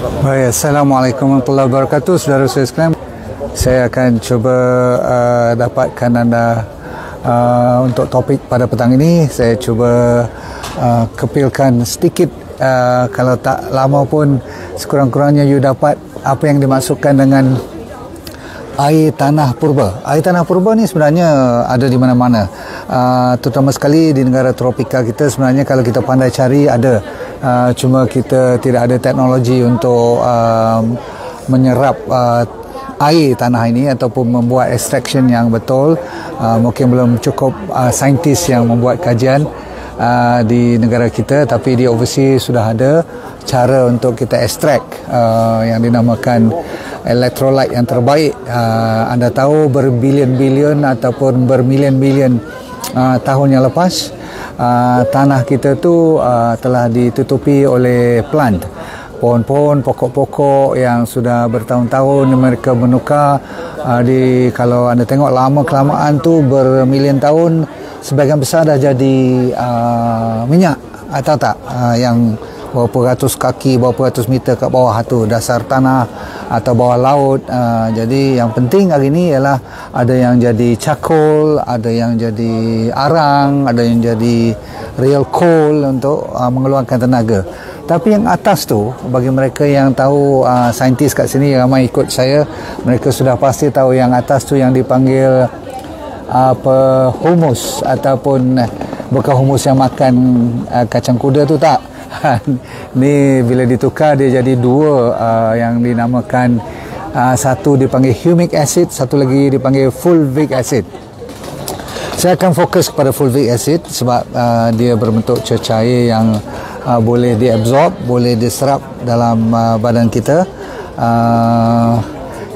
Baik, Assalamualaikum warahmatullahi wabarakatuh. Saudara saya sekalian, saya akan cuba dapatkan anda untuk topik pada petang ini. Saya cuba kepilkan sedikit, kalau tak lama pun sekurang-kurangnya you dapat apa yang dimaksudkan dengan air tanah purba. Air tanah purba ni sebenarnya ada di mana-mana, terutama sekali di negara tropika kita. Sebenarnya kalau kita pandai cari ada, cuma kita tidak ada teknologi untuk menyerap air tanah ini ataupun membuat extraction yang betul. Mungkin belum cukup saintis yang membuat kajian di negara kita, tapi di overseas sudah ada cara untuk kita extract yang dinamakan electrolyte yang terbaik. Anda tahu berbilion-bilion ataupun bermilion-milion tahun yang lepas, tanah kita tu telah ditutupi oleh plant, pohon-pohon, pokok-pokok yang sudah bertahun-tahun mereka menukar. Kalau anda tengok lama kelamaan tu bermilion tahun, sebahagian besar dah jadi minyak atau tak, yang berapa ratus kaki, berapa ratus meter kat bawah tu dasar tanah atau bawah laut. Jadi yang penting hari ni ialah ada yang jadi charcoal, ada yang jadi arang, ada yang jadi real coal untuk mengeluarkan tenaga. Tapi yang atas tu, bagi mereka yang tahu, saintis kat sini ramai ikut saya, mereka sudah pasti tahu yang atas tu yang dipanggil humus, ataupun bukan humus yang makan kacang kuda tu, tak. Ni bila ditukar dia jadi dua, yang dinamakan satu dipanggil humic acid, satu lagi dipanggil fulvic acid. Saya akan fokus kepada fulvic acid sebab dia berbentuk cecair yang boleh diabsorb, boleh diserap dalam badan kita.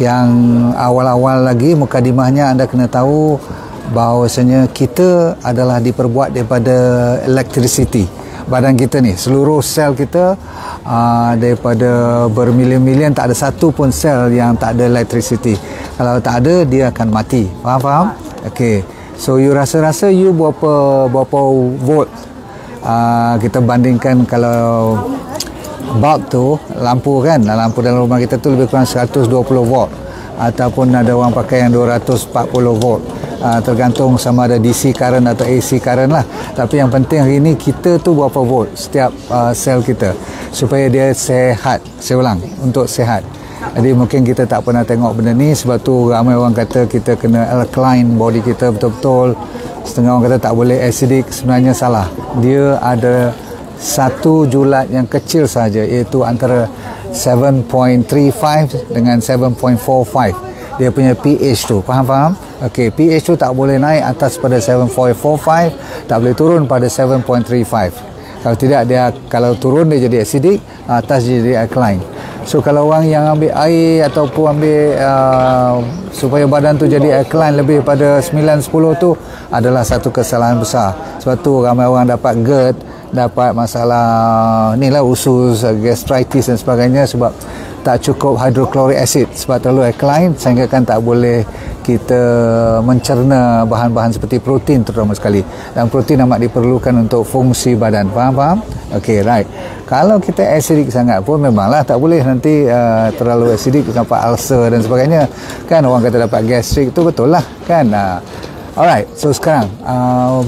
Yang awal-awal lagi mukadimahnya anda kena tahu bahawasanya kita adalah diperbuat daripada electricity. Badan kita ni, seluruh sel kita, daripada bermilion-milion, tak ada satu pun sel yang tak ada electricity. Kalau tak ada, dia akan mati. Faham? Okey. So you rasa-rasa you berapa volt? Kita bandingkan kalau bulb tu, lampu kan, lampu dalam rumah kita tu lebih kurang 120 volt, ataupun ada orang pakai yang 240 volt. Tergantung sama ada DC current atau AC current lah. Tapi yang penting hari ni kita tu berapa volt setiap sel kita, supaya dia sehat. Saya ulang, untuk sehat. Jadi mungkin kita tak pernah tengok benda ni, sebab tu ramai orang kata kita kena alkaline body kita betul-betul. Setengah orang kata tak boleh acidic. Sebenarnya salah. Dia ada satu julat yang kecil saja, iaitu antara 7.35 dengan 7.45. Dia punya pH tu, faham? Okey, pH tu tak boleh naik atas pada 7.45, tak boleh turun pada 7.35. Kalau tidak, kalau turun dia jadi acidic, atas dia jadi alkaline. So kalau orang yang ambil air ataupun ambil supaya badan tu jadi alkaline lebih pada 9-10 tu adalah satu kesalahan besar. Sebab tu ramai orang dapat GERD, dapat masalah ni lah, usus, gastritis dan sebagainya, sebab tak cukup hydrochloric acid, sebab terlalu alkaline sehingga kan tak boleh kita mencerna bahan-bahan seperti protein terutama sekali, dan protein amat diperlukan untuk fungsi badan. Faham? Okey, right. Kalau kita acidic sangat pun memanglah tak boleh, nanti terlalu acidic sampai ulcer dan sebagainya kan. Orang kata dapat gastrik tu, betul lah kan. Alright, so sekarang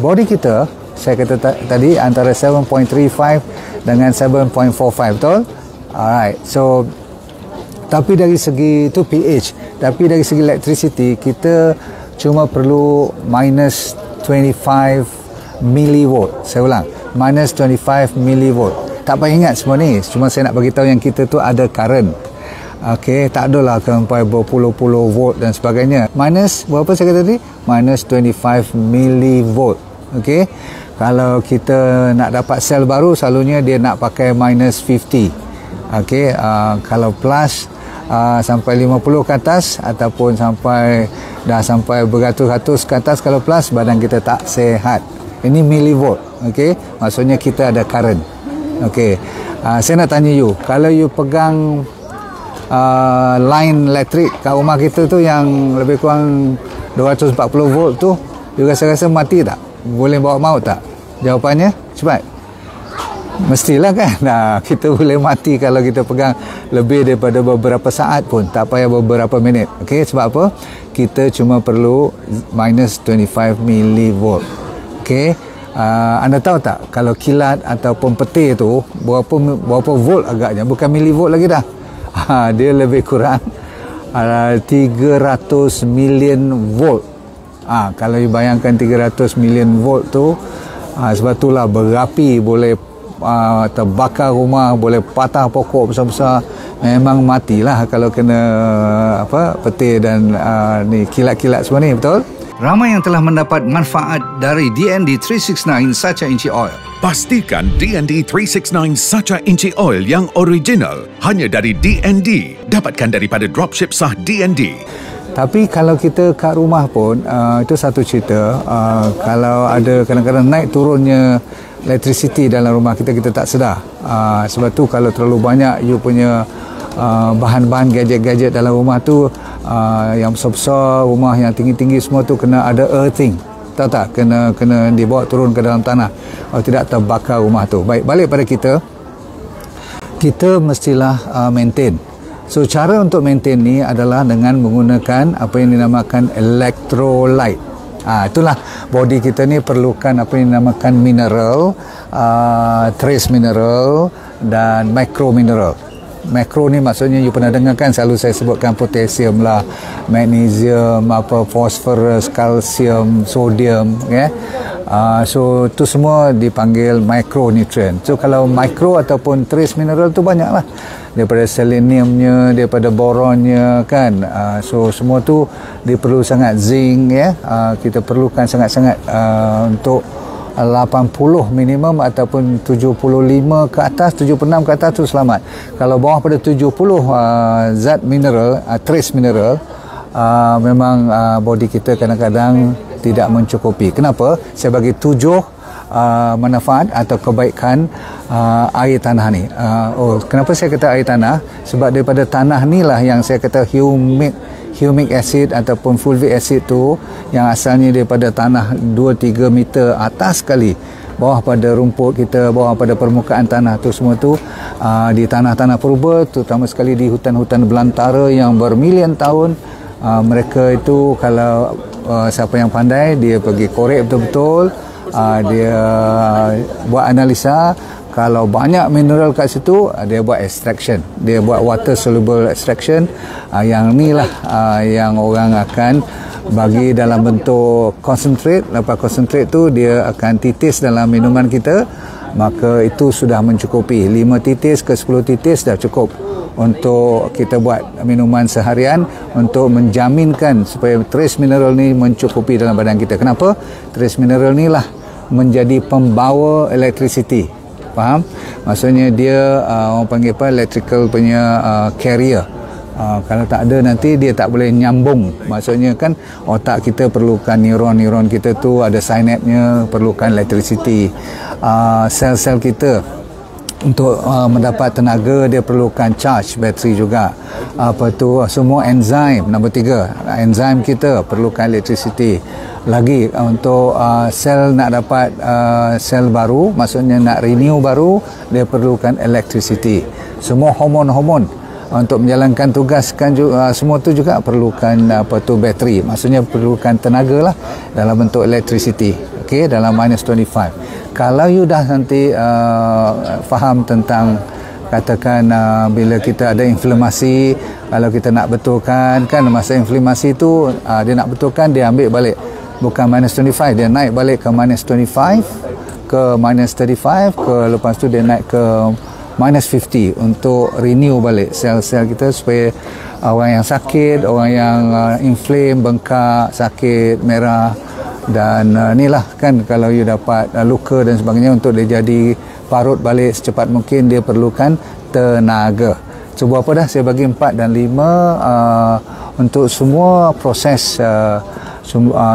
body kita, saya kata tadi antara 7.35 dengan 7.45, betul? Alright, so tapi dari segi tu pH, tapi dari segi electricity kita cuma perlu minus 25 millivolt. Saya ulang, minus 25 millivolt. Tak payah ingat semua ni, cuma saya nak bagi tahu yang kita tu ada current. Okey, tak adalah sampai berpuluh-puluh volt dan sebagainya. Minus berapa saya kata tadi? Minus 25 millivolt. Okey, kalau kita nak dapat sel baru, selalunya dia nak pakai minus 50. Okey, kalau plus sampai 50 ke atas, ataupun dah sampai beratus-ratus ke atas, kalau plus, badan kita tak sehat. Ini millivolt. Okey, maksudnya kita ada current. Okey, saya nak tanya you, kalau you pegang line elektrik kat rumah kita tu yang lebih kurang 240 volt tu, you rasa-rasa mati tak? Boleh bawa maut tak? Jawapannya cepat. Mestilah kan. Nah, kita boleh mati kalau kita pegang lebih daripada beberapa saat pun, tak payah beberapa minit. Okey, sebab apa? Kita cuma perlu minus 25 millivolt. Okey. Anda tahu tak kalau kilat ataupun petir tu berapa volt agaknya, bukan millivolt lagi dah. Dia lebih kurang 300 million volt. Kalau bayangkan 300 million volt tu, sebab itulah berapi, boleh terbakar rumah, boleh patah pokok besar-besar. Memang matilah kalau kena petir dan ni kilat-kilat semua ni, betul? Ramai yang telah mendapat manfaat dari DND 369 Sacha Inchi Oil. Pastikan DND 369 Sacha Inchi Oil yang original hanya dari DND. Dapatkan daripada dropship sah DND. Tapi kalau kita kat rumah pun, itu satu cerita. Kalau ada kadang-kadang naik turunnya electricity dalam rumah kita, kita tak sedar. Sebab tu kalau terlalu banyak you punya bahan-bahan gadget-gadget dalam rumah tu, yang besar-besar, rumah yang tinggi-tinggi semua tu kena ada earthing. Tahu tak? Kena dibawa turun ke dalam tanah. Kalau tidak terbakar rumah tu. Baik, balik pada kita mestilah maintain. So cara untuk maintain ni adalah dengan menggunakan apa yang dinamakan electrolyte. Itulah body kita ni perlukan apa yang dinamakan mineral, trace mineral dan micro mineral. Makro ni maksudnya you pernah dengar kan, selalu saya sebutkan potassium lah, magnesium, phosphorus, kalsium, sodium, so tu semua dipanggil micronutrient. So kalau micro ataupun trace mineral tu banyak lah, daripada seleniumnya, daripada boronnya kan, so semua tu diperlu sangat, zinc kita perlukan sangat-sangat untuk 80 minimum ataupun 75 ke atas, 76 ke atas tu selamat. Kalau bawah pada 70 zat mineral, trace mineral, memang body kita kadang-kadang tidak mencukupi. Kenapa? Saya bagi 7 manfaat atau kebaikan air tanah ni. Kenapa saya kata air tanah? Sebab daripada tanah ni lah yang saya kata humic acid ataupun fulvic acid tu yang asalnya daripada tanah 2-3 meter atas sekali, bawah pada rumput kita, bawah pada permukaan tanah tu semua tu, di tanah-tanah purba, terutama sekali di hutan-hutan belantara yang bermilion tahun, mereka itu kalau siapa yang pandai, dia pergi korek betul-betul, dia buat analisa. Kalau banyak mineral kat situ, dia buat extraction, dia buat water soluble extraction. Yang ni lah yang orang akan bagi dalam bentuk concentrate. Lepas concentrate tu dia akan titis dalam minuman kita, maka itu sudah mencukupi. 5 titis ke 10 titis dah cukup untuk kita buat minuman seharian, untuk menjaminkan supaya trace mineral ni mencukupi dalam badan kita. Kenapa? Trace mineral ni lah menjadi pembawa electricity. Faham? Maksudnya dia orang panggil apa, electrical punya carrier. Kalau tak ada nanti dia tak boleh nyambung. Maksudnya kan otak kita perlukan neuron kita tu ada synapse-nya, perlukan electricity. Sel-sel kita untuk mendapat tenaga dia perlukan charge bateri juga. Semua enzim, nombor 3, enzim kita perlukan electricity. Lagi untuk sel nak dapat sel baru, maksudnya nak renew baru, dia perlukan electricity. Semua hormon-hormon untuk menjalankan tugas kan juga, semua tu juga perlukan bateri, maksudnya perlukan tenaga lah dalam bentuk electricity. Okey, dalam minus 25. Kalau you dah nanti faham tentang katakan bila kita ada inflamasi, kalau kita nak betulkan kan masa inflamasi tu, dia nak betulkan, dia ambil balik bukan minus 25, dia naik balik ke minus 25, ke minus 35, lepas tu dia naik ke minus 50 untuk renew balik sel-sel kita, supaya orang yang sakit, orang yang inflame, bengkak, sakit, merah dan inilah kan, kalau you dapat luka dan sebagainya, untuk dia jadi parut balik secepat mungkin, dia perlukan tenaga. Cuba apa dah, saya bagi 4 dan 5 untuk semua proses.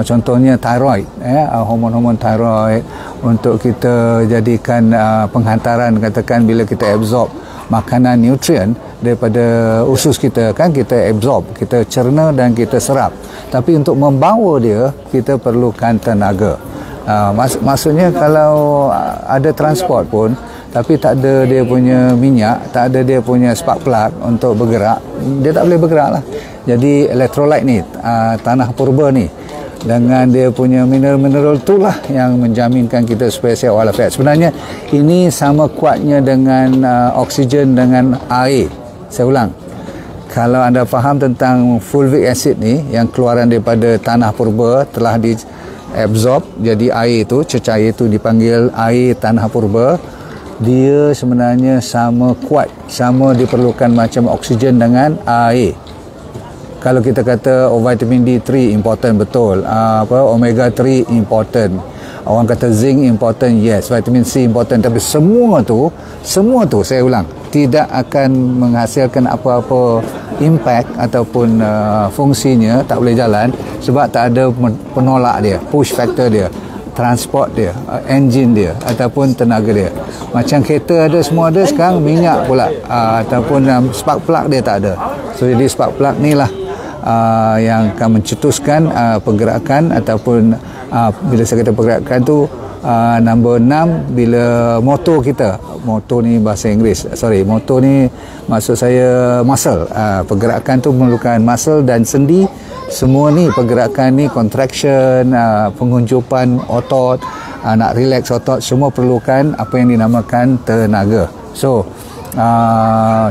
Contohnya thyroid, hormon-hormon thyroid, untuk kita jadikan penghantaran, katakan bila kita absorb makanan nutrien daripada usus kita kan, kita absorb, kita cerna dan kita serap, tapi untuk membawa dia kita perlukan tenaga. Maksudnya kalau ada transport pun, tapi tak ada dia punya minyak, tak ada dia punya spark plug untuk bergerak, dia tak boleh bergerak lah. Jadi electrolyte ni, tanah purba ni, dengan dia punya mineral-mineral itulah yang menjaminkan kita supaya sihat walafiat. Sebenarnya ini sama kuatnya dengan oksigen dengan air. Saya ulang, kalau anda faham tentang fulvic acid ni yang keluaran daripada tanah purba telah diabsorb jadi air tu, cecair itu dipanggil air tanah purba, dia sebenarnya sama kuat, sama diperlukan macam oksigen dengan air. Kalau kita kata vitamin D3 important, betul. Omega 3 important. Orang kata zinc important, yes. Vitamin C important. Tapi semua tu saya ulang, tidak akan menghasilkan apa-apa impact ataupun fungsinya, tak boleh jalan sebab tak ada penolak dia, push factor dia, transport dia, engine dia ataupun tenaga dia. Macam kereta ada, semua ada, sekarang minyak pula ataupun spark plug dia tak ada. So jadi spark plug ni lah yang akan mencetuskan pergerakan ataupun bila saya kata pergerakan tu nombor 6, bila motor kita, motor ni bahasa Inggeris, motor ni maksud saya muscle, pergerakan tu memerlukan muscle dan sendi. Semua ni pergerakan ni, contraction, penguncupan otot, nak relax otot, semua perlukan apa yang dinamakan tenaga. So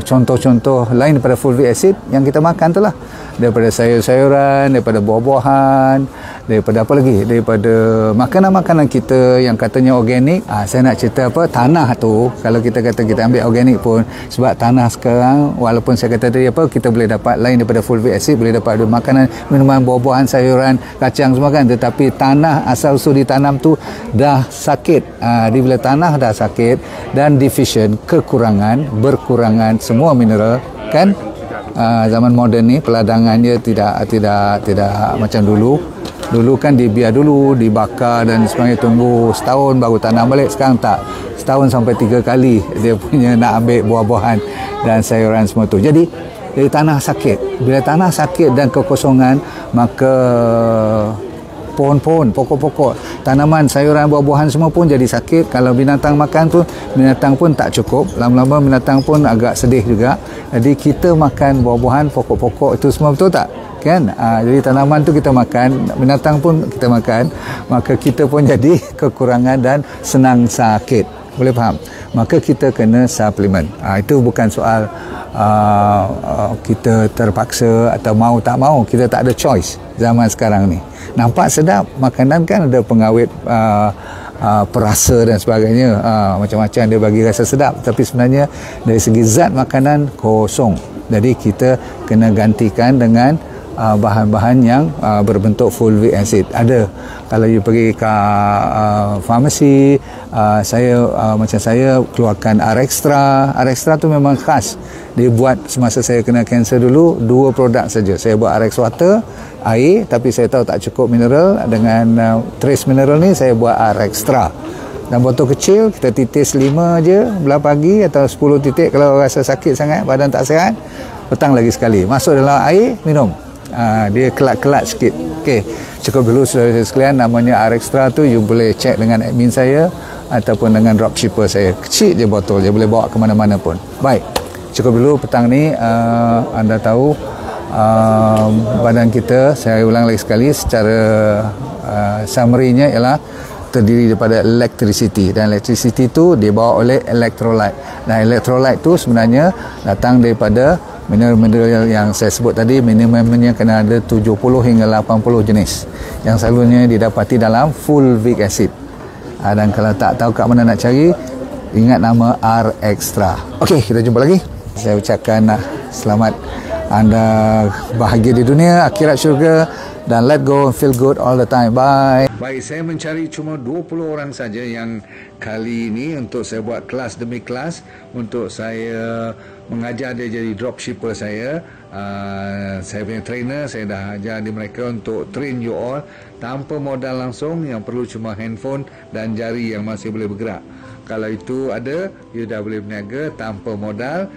contoh-contoh lain daripada fulvic acid yang kita makan tu lah, daripada sayur-sayuran, daripada buah-buahan, daripada apa lagi, daripada makanan-makanan kita yang katanya organik. Saya nak cerita tanah tu, kalau kita kata kita ambil organik pun, sebab tanah sekarang walaupun saya kata tadi kita boleh dapat lain daripada fulvic acid, boleh dapat makanan, minuman, buah-buahan, sayuran, kacang semua kan, tetapi tanah asal usul ditanam tu dah sakit. Bila tanah dah sakit dan deficient, berkurangan semua mineral kan. Zaman moden ni peladangan dia tidak macam dulu kan, dibiar dulu, dibakar dan sebagainya, tunggu setahun baru tanam balik. Sekarang tak, setahun sampai 3 kali dia punya nak ambil buah-buahan dan sayuran semua tu. Jadi tanah sakit. Bila tanah sakit dan kekosongan, maka pohon-pohon, pokok-pokok, tanaman, sayuran, buah-buahan semua pun jadi sakit. Kalau binatang makan pun, binatang pun tak cukup. Lama-lama binatang pun agak sedih juga. Jadi kita makan buah-buahan, pokok-pokok itu semua, betul tak? Kan? Jadi tanaman tu kita makan, binatang pun kita makan, maka kita pun jadi kekurangan dan senang sakit. Boleh faham? Maka kita kena suplemen. Itu bukan soal kita terpaksa atau mau tak mau, kita tak ada choice zaman sekarang ni. Nampak sedap makanan kan, ada pengawet perasa dan sebagainya, macam-macam dia bagi rasa sedap, tapi sebenarnya dari segi zat makanan kosong. Jadi kita kena gantikan dengan bahan-bahan yang berbentuk fulvic acid. Ada, kalau you pergi ke farmasi, macam saya keluarkan R-Extra. R-Extra tu memang khas, dia buat semasa saya kena kanser dulu, 2 produk saja. Saya buat RX Water, air, tapi saya tahu tak cukup mineral. Dengan trace mineral ni saya buat R-Extra. Dan botol kecil, kita titis 5 je belah pagi atau 10 titik kalau rasa sakit sangat, badan tak sihat, petang lagi sekali, masuk dalam air, minum. Dia kelat-kelat sikit. Okey, cukup dulu saudara sekalian. Namanya R-Extra tu, you boleh check dengan admin saya ataupun dengan dropshipper saya. Kecil je botol je, boleh bawa ke mana-mana pun. Baik, cukup dulu petang ni. Anda tahu badan kita, saya ulang lagi sekali secara summary-nya ialah terdiri daripada electricity, dan electricity tu dibawa oleh electrolyte. Dan electrolyte tu sebenarnya datang daripada mineral-mineral yang saya sebut tadi. Minimumnya kena ada 70 hingga 80 jenis yang selalunya didapati dalam fulvic acid. Dan kalau tak tahu kat mana nak cari, ingat nama R-Extra. Okey, kita jumpa lagi. Saya ucapkan selamat anda bahagia di dunia, akhirat syurga, dan let go and feel good all the time. Bye. Baik, saya mencari cuma 20 orang saja yang kali ini untuk saya buat kelas demi kelas, untuk saya mengajar dia jadi dropshipper saya. Saya punya trainer, saya dah ajar di mereka untuk train you all tanpa modal langsung, yang perlu cuma handphone dan jari yang masih boleh bergerak. Kalau itu ada, you dah boleh berniaga tanpa modal,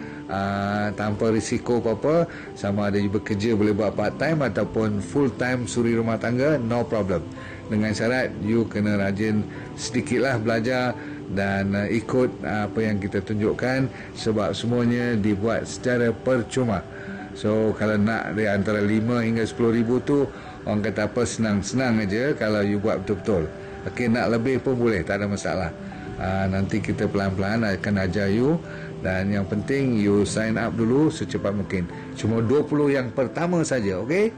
tanpa risiko apa-apa. Sama ada you bekerja, boleh buat part time ataupun full time suri rumah tangga, no problem. Dengan syarat you kena rajin sedikitlah belajar dan ikut apa yang kita tunjukkan, sebab semuanya dibuat secara percuma. So kalau nak di antara 5 hingga 10 ribu tu, orang kata apa, senang-senang aja kalau you buat betul-betul. Okey, nak lebih pun boleh, tak ada masalah. Nanti kita pelan-pelan akan ajar you, dan yang penting you sign up dulu secepat mungkin. Cuma 20 yang pertama saja, okey?